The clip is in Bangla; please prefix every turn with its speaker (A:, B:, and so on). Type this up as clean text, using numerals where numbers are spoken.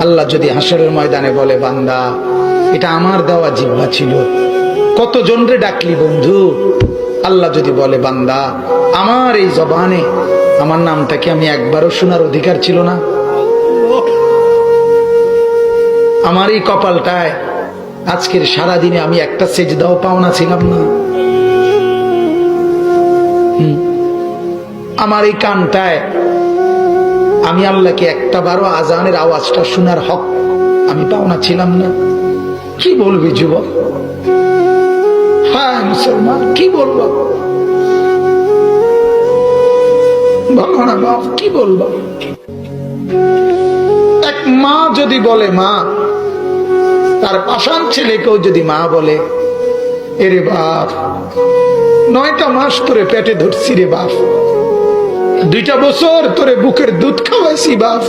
A: আল্লাহ যদি হাসরের ময়দানে বলে, বান্দা এটা আমার দেওয়া জিহ্বা ছিল, কতজন রে ডাকলি বন্ধু। আল্লাহ যদি বলে, বান্দা আমার এই জবানে আমার নামটা কি আমি একবারও শোনার অধিকার ছিল না? আমার এই কপালটায় আজকের সারাদিনে আমি একটা সেজদাও পাওনা ছিলাম না? আমার এই কানটায় আমি আল্লাহকে একটা বারো আজানের আওয়াজটা শোনার হক আমি পাওনা ছিলাম না? কি বলবি যুবক? হ্যাঁ মুসলমান, কি বলবো? বলো না বাপ, কি বলবো? এক মা যদি বলে, মা তার পাষাণ ছেলেকেও যদি মা বলে, এরে বাপ 9টা মাস তোরে পেটে ধরছি রে বাপ, 2টা বছর তোরে বুকের দুধ খাওয়াইছি বাপ,